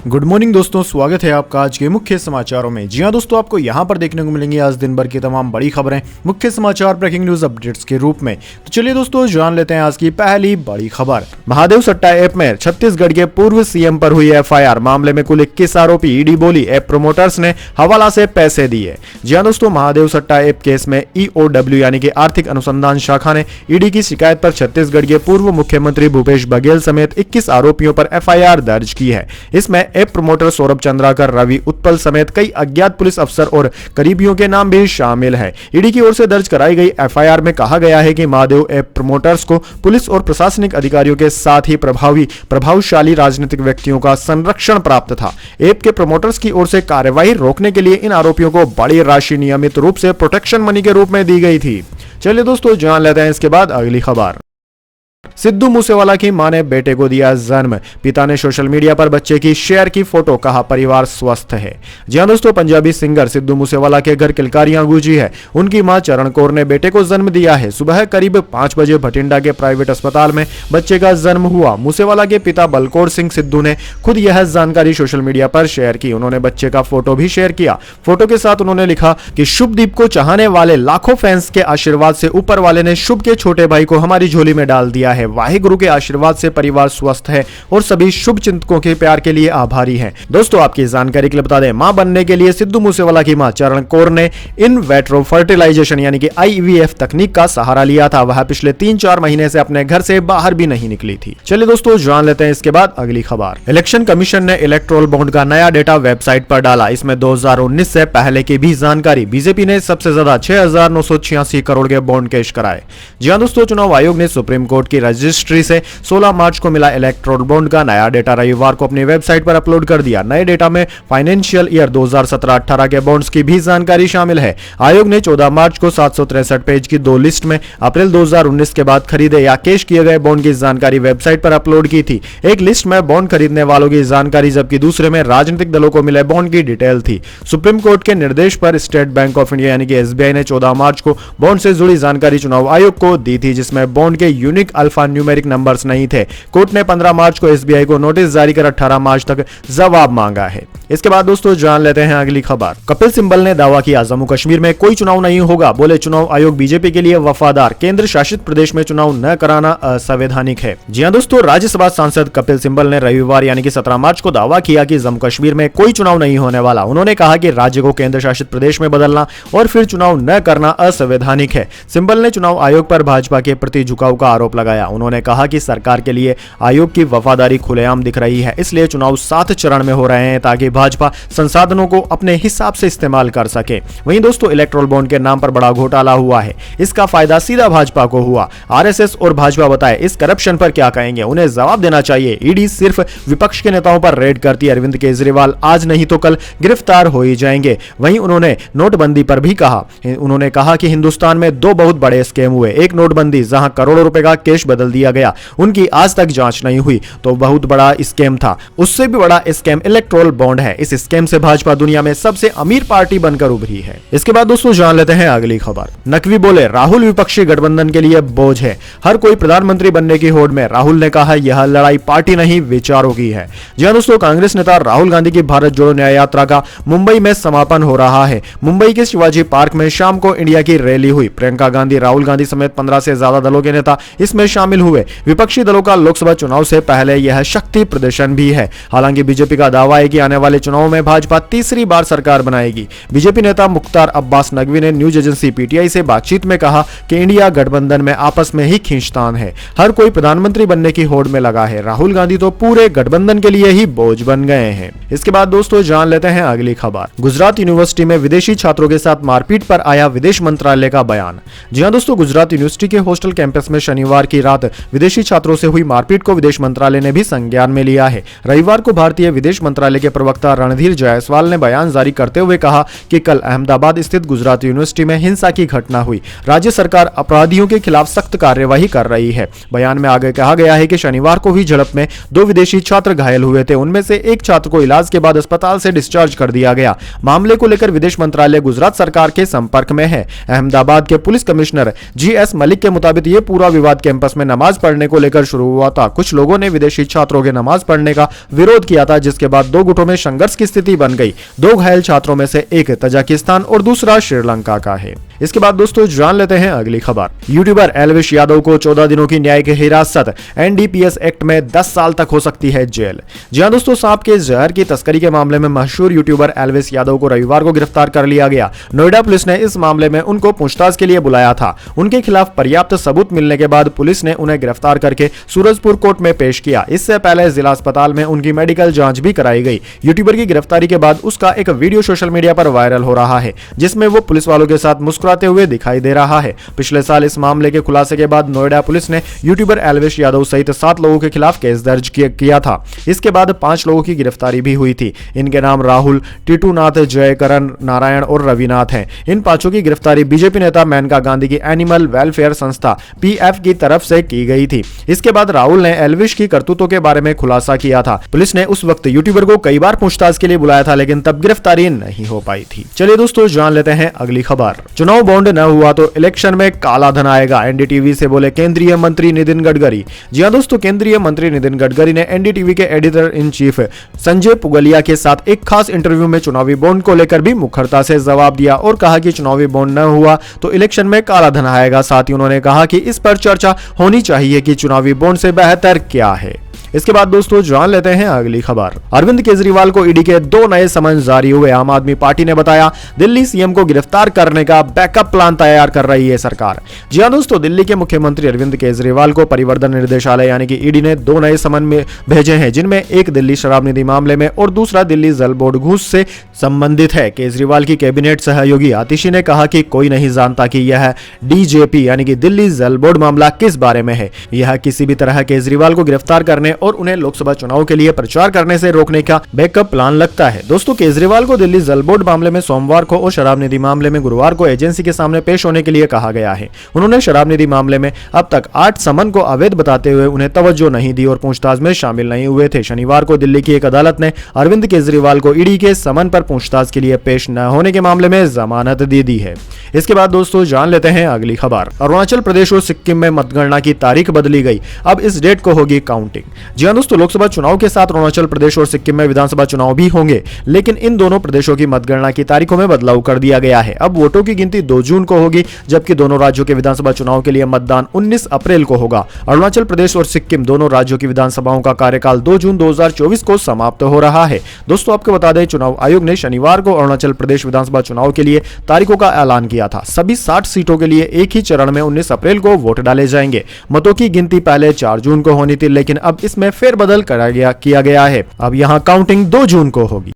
Good morning दोस्तों, स्वागत है आपका आज के मुख्य समाचारों में। जी हां दोस्तों, आपको यहां पर देखने को मिलेंगी आज दिन भर की तमाम बड़ी खबरें मुख्य समाचार ब्रेकिंग न्यूज अपडेट्स के रूप में। तो चलिए दोस्तों जान लेते हैं आज की पहली बड़ी खबर। महादेव सट्टा ऐप में छत्तीसगढ़ के पूर्व सीएम पर हुई एफआईआर, मामले में कुल 21 आरोपी। ईडी बोली ऐप प्रमोटर्स ने हवाला से पैसे दिए। जी हां दोस्तों, महादेव सट्टा ऐप केस में ईओडब्ल्यू यानी कि आर्थिक अनुसंधान शाखा ने ईडी की शिकायत पर छत्तीसगढ़ के पूर्व मुख्यमंत्री भूपेश बघेल समेत 21 आरोपियों पर एफआईआर दर्ज की है। इसमें ऐप प्रमोटर सौरभ चंद्राकर, रवि उत्पल समेत कई अज्ञात पुलिस अफसर और करीबियों के नाम भी शामिल हैं। ईडी की ओर से दर्ज कराई गई एफआईआर में कहा गया है कि महादेव ऐप प्रमोटर्स को पुलिस और प्रशासनिक अधिकारियों के साथ ही प्रभावशाली राजनीतिक व्यक्तियों का संरक्षण प्राप्त था। ऐप के प्रमोटर्स की ओर से कार्यवाही रोकने के लिए इन आरोपियों को बड़ी राशि नियमित रूप से प्रोटेक्शन मनी के रूप में दी गई थी। चलिए दोस्तों जान लेते हैं इसके बाद अगली खबर। सिद्धू मूसेवाला की मां ने बेटे को दिया जन्म, पिता ने सोशल मीडिया पर बच्चे की शेयर की फोटो, कहा परिवार स्वस्थ है। जी हां दोस्तों, पंजाबी सिंगर सिद्धू मूसेवाला के घर किलकारियां गूंजी है। उनकी मां चरण कौर ने बेटे को जन्म दिया है। सुबह करीब 5 बजे भटिंडा के प्राइवेट अस्पताल में बच्चे का जन्म हुआ। मूसेवाला के पिता बलकौर सिंह सिद्धू ने खुद यह जानकारी सोशल मीडिया पर शेयर की। उन्होंने बच्चे का फोटो भी शेयर किया। फोटो के साथ उन्होंने लिखा कि शुभदीप को चाहने वाले लाखों फैंस के आशीर्वाद से ऊपर वाले ने शुभ के छोटे भाई को हमारी झोली में डाल दिया है। वाहिगुरु के आशीर्वाद से परिवार स्वस्थ है और सभी शुभ चिंतकों के प्यार के लिए आभारी हैं। दोस्तों आपकी जानकारी के लिए बता दें, मां बनने के लिए सिद्धू मूसेवाला की मां चरण कौर ने इन वेट्रो फर्टिलाइजेशन यानी कि आईवीएफ तकनीक का सहारा लिया था। वह पिछले 3-4 महीने से अपने घर से बाहर भी नहीं निकली थी। चलिए दोस्तों जान लेते हैं इसके बाद अगली खबर। इलेक्शन कमीशन ने इलेक्टोरल बॉन्ड का नया डेटा वेबसाइट पर डाला। इसमें 2019 से पहले की भी जानकारी। बीजेपी ने सबसे ज्यादा 6,986 करोड़ के बॉन्ड कैश कराए। जी हां दोस्तों, चुनाव आयोग ने सुप्रीम कोर्ट की रजिस्ट्री से 16 मार्च को मिला इलेक्टोरल बॉन्ड का नया डेटा रविवार को अपनी वेबसाइट पर अपलोड कर दिया। नए डेटा में फाइनेंशियल ईयर 2017-18 के बॉन्ड्स की भी जानकारी शामिल है। आयोग ने 14 मार्च को 763 पेज की 2 लिस्ट में अप्रैल 2019 के बाद खरीदे या कैश किए गए बॉन्ड की जानकारी वेबसाइट पर अपलोड की थी। एक लिस्ट में बॉन्ड खरीदने वालों की जानकारी, जबकि दूसरे में राजनीतिक दलों को मिले बॉन्ड की डिटेल थी। सुप्रीम कोर्ट के निर्देश पर स्टेट बैंक ऑफ इंडिया यानी कि एसबीआई ने 14 मार्च को बॉन्ड से जुड़ी जानकारी चुनाव आयोग को दी थी, जिसमें बॉन्ड के यूनिक अल्फा न्यूमेरिक नंबर्स नहीं थे। कोर्ट ने 15 मार्च को एसबीआई को नोटिस जारी कर 18 मार्च तक जवाब मांगा है। इसके बाद दोस्तों जान लेते हैं अगली खबर। कपिल सिब्बल ने दावा किया जम्मू कश्मीर में कोई चुनाव नहीं होगा, बोले चुनाव आयोग बीजेपी के लिए वफादार, केंद्र शासित प्रदेश में चुनाव न कराना असंवैधानिक है। जी हां दोस्तों, राज्यसभा सांसद कपिल सिब्बल ने रविवार यानी कि 17 मार्च को दावा किया कि जम्मू कश्मीर में कोई चुनाव नहीं होने वाला। उन्होंने कहा कि राज्य को केंद्र शासित प्रदेश में बदलना और फिर चुनाव न करना असंवैधानिक है। सिब्बल ने चुनाव आयोग पर भाजपा के प्रति झुकाव का आरोप लगाया। उन्होंने कहा कि सरकार के लिए आयोग की वफादारी खुलेआम दिख रही है, इसलिए चुनाव 7 चरण में हो रहे हैं ताकि भाजपा संसाधनों को अपने हिसाब से इस्तेमाल कर सके। वहीं दोस्तों इलेक्टोरल बॉन्ड के नाम पर बड़ा घोटाला हुआ है। इसका फायदा सीधा भाजपा को हुआ। आरएसएस और भाजपा बताए इस करप्शन पर क्या कहेंगे, उन्हें जवाब देना चाहिए। ईडी सिर्फ विपक्ष के नेताओं पर रेड करती है। अरविंद केजरीवाल आज नहीं तो कल गिरफ्तार हो ही जाएंगे। वहीं उन्होंने नोटबंदी पर भी कहा। उन्होंने कहा कि हिंदुस्तान में 2 बहुत बड़े स्कैम हुए। एक नोटबंदी जहां करोड़ों रुपए का कैश बदल दिया गया, उनकी आज तक जांच नहीं हुई, तो बहुत बड़ा स्कैम था। उससे भी बड़ा स्कैम इलेक्टोरल बॉन्ड है। इस स्कैम से भाजपा दुनिया में सबसे अमीर पार्टी बनकर उभरी है। इसके बाद दोस्तों जान लेते हैं अगली खबर। नकवी बोले राहुल विपक्षी गठबंधन के लिए बोझ है, हर कोई प्रधानमंत्री बनने की होड़ में। राहुल ने कहा यह लड़ाई पार्टी नहीं विचारों की है। जी हां दोस्तों, कांग्रेस नेता राहुल गांधी की भारत जोड़ो न्याय यात्रा का मुंबई में समापन हो रहा है। मुंबई के शिवाजी पार्क में शाम को इंडिया की रैली हुई। प्रियंका गांधी, राहुल गांधी समेत 15 से ज्यादा दलों के नेता इसमें शामिल हुए। विपक्षी दलों का लोकसभा चुनाव से पहले यह शक्ति प्रदर्शन भी है। हालांकि बीजेपी का दावा है कि आने वाले चुनाव में भाजपा तीसरी बार सरकार बनाएगी। बीजेपी नेता मुख्तार अब्बास नकवी ने न्यूज एजेंसी पीटीआई से बातचीत में कहा कि इंडिया गठबंधन में आपस में ही खींचतान है, हर कोई प्रधानमंत्री बनने की होड़ में लगा है। राहुल गांधी तो पूरे गठबंधन के लिए ही बोझ बन गए हैं। इसके बाद दोस्तों जान लेते हैं अगली खबर। गुजरात यूनिवर्सिटी में विदेशी छात्रों के साथ मारपीट पर आया विदेश मंत्रालय का बयान। जी हां दोस्तों, गुजरात यूनिवर्सिटी के हॉस्टल कैंपस में शनिवार की रात विदेशी छात्रों से हुई मारपीट को विदेश मंत्रालय ने भी संज्ञान में लिया है। रविवार को भारतीय विदेश मंत्रालय के प्रवक्ता रणधीर जायसवाल ने बयान जारी करते हुए कहा कि कल अहमदाबाद स्थित गुजरात यूनिवर्सिटी में हिंसा की घटना हुई। राज्य सरकार अपराधियों के खिलाफ सख्त कार्यवाही कर रही है। बयान में आगे कहा गया है कि शनिवार को हुई झड़प में 2 विदेशी छात्र घायल हुए थे। उनमें से एक छात्र को इलाज के बाद अस्पताल से डिस्चार्ज कर दिया गया। मामले को लेकर विदेश मंत्रालय गुजरात सरकार के संपर्क में है। अहमदाबाद के पुलिस कमिश्नर GS मलिक के मुताबिक ये पूरा विवाद कैंपस में नमाज पढ़ने को लेकर शुरू हुआ था। कुछ लोगों ने विदेशी छात्रों के नमाज पढ़ने का विरोध किया था, जिसके बाद दो गुटों में संघर्ष की स्थिति बन गई। दो घायल छात्रों में से एक तजाकिस्तान और दूसरा श्रीलंका का है। इसके बाद दोस्तों जान लेते हैं अगली खबर। यूट्यूबर एल्विश यादव को 14 दिनों की न्यायिक हिरासत, एनडीपीएस एक्ट में 10 साल तक हो सकती है जेल। जी हां दोस्तों, सांप के जहर की तस्करी के मामले में मशहूर यूट्यूबर एल्विश यादव को रविवार को गिरफ्तार कर लिया गया। नोएडा पुलिस ने इस मामले में उनको पूछताछ के लिए बुलाया था। उनके खिलाफ पर्याप्त सबूत मिलने के बाद पुलिस ने उन्हें गिरफ्तार करके सूरजपुर कोर्ट में पेश किया। इससे पहले जिला अस्पताल में उनकी मेडिकल जांच भी कराई गई। यूट्यूबर की गिरफ्तारी के बाद उसका एक वीडियो सोशल मीडिया पर वायरल हो रहा है, जिसमें वो पुलिस वालों के साथ मुस्कुराते हुए दिखाई दे रहा है। पिछले साल इस मामले के खुलासे के बाद नोएडा पुलिस ने यूट्यूबर एल्विश यादव सहित 7 लोगों के खिलाफ केस दर्ज किया था। इसके बाद 5 लोगों की गिरफ्तारी भी हुई थी। इनके नाम राहुल, टीटूनाथ, जयकरण, नारायण और रविनाथ हैं। इन 5 की गिरफ्तारी बीजेपी नेता मेनका गांधी की एनिमल वेलफेयर संस्था पीएफ की तरफ से की गई थी। इसके बाद राहुल ने एल्विश की करतूतों के बारे में खुलासा किया था। पुलिस ने उस वक्त यूट्यूबर को कई बार पूछताछ के लिए बुलाया था, लेकिन तब गिरफ्तारी नहीं हो पाई थी। चलिए दोस्तों जान लेते हैं अगली खबर। चुनाव बॉन्ड न हुआ तो इलेक्शन में काला धन आएगा, एनडीटीवी से बोले केंद्रीय मंत्री नितिन गडकरी। जी हां दोस्तों, केंद्रीय मंत्री नितिन गडकरी ने एनडीटीवी के editor in chief Sanjay Pugalia के साथ एक खास इंटरव्यू में चुनावी बॉन्ड को लेकर भी मुखरता से जवाब दिया और कहा कि चुनावी बॉन्ड न हुआ तो इलेक्शन में काला धन आएगा। साथ ही उन्होंने कहा कि इस पर चर्चा होनी चाहिए कि चुनावी बॉन्ड से बेहतर क्या है। इसके बाद दोस्तों जान लेते हैं अगली खबर। अरविंद केजरीवाल को ईडी के 2 नए समन जारी हुए। आम आदमी पार्टी ने बताया दिल्ली सीएम को गिरफ्तार करने का बैकअप प्लान तैयार कर रही है सरकार। जी हां दोस्तों, दिल्ली के मुख्यमंत्री अरविंद केजरीवाल को परिवर्तन निर्देशालय यानी कि ईडी ने 2 नए समन में भेजे हैं, जिनमें एक दिल्ली शराब नीति मामले में और दूसरा दिल्ली जल बोर्ड घूस से संबंधित है। केजरीवाल की कैबिनेट सहयोगी आतिशी ने कहा कि कोई नहीं जानता कि यह डीजेपी यानी कि दिल्ली जल बोर्ड मामला किस बारे में है। यह किसी भी तरह केजरीवाल को गिरफ्तार करने और उन्हें लोकसभा चुनाव के लिए प्रचार करने से रोकने का बैकअप प्लान लगता है। दोस्तों, केजरीवाल को दिल्ली जल बोर्ड मामले में सोमवार को और शराब नीति मामले में गुरुवार को एजेंसी के सामने पेश होने के लिए कहा गया है। उन्होंने शराब नीति मामले में अब तक 8 समन को अवैध बताते हुए उन्हें तवज्जो नहीं दी और पूछताछ में शामिल नहीं हुए थे। शनिवार को दिल्ली की एक अदालत ने अरविंद केजरीवाल को ईडी के समन पर पूछताछ के लिए पेश न होने के मामले में जमानत दे दी है। इसके बाद दोस्तों जान लेते हैं अगली खबर। अरुणाचल प्रदेश और सिक्किम में मतगणना की तारीख बदली गई, अब इस डेट को होगी काउंटिंग। जी हां दोस्तों, लोकसभा चुनाव के साथ अरुणाचल प्रदेश और सिक्किम में विधानसभा चुनाव भी होंगे, लेकिन इन दोनों प्रदेशों की मतगणना की तारीखों में बदलाव कर दिया गया है। अब वोटों की गिनती 2 जून को होगी, जबकि दोनों राज्यों के विधानसभा चुनाव के लिए मतदान 19 अप्रैल को होगा। अरुणाचल प्रदेश और सिक्किम दोनों राज्यों की विधानसभाओं का कार्यकाल 2 जून 2024 को समाप्त हो रहा है। दोस्तों आपको बता दें, चुनाव आयोग ने शनिवार को अरुणाचल प्रदेश विधानसभा चुनाव के लिए तारीखों का ऐलान किया था। सभी 60 सीटों के लिए एक ही चरण में 19 अप्रैल को वोट डाले जाएंगे। मतों की गिनती पहले 4 जून को होनी थी, लेकिन अब इसमें फेरबदल किया गया है। अब यहां काउंटिंग 2 जून को होगी।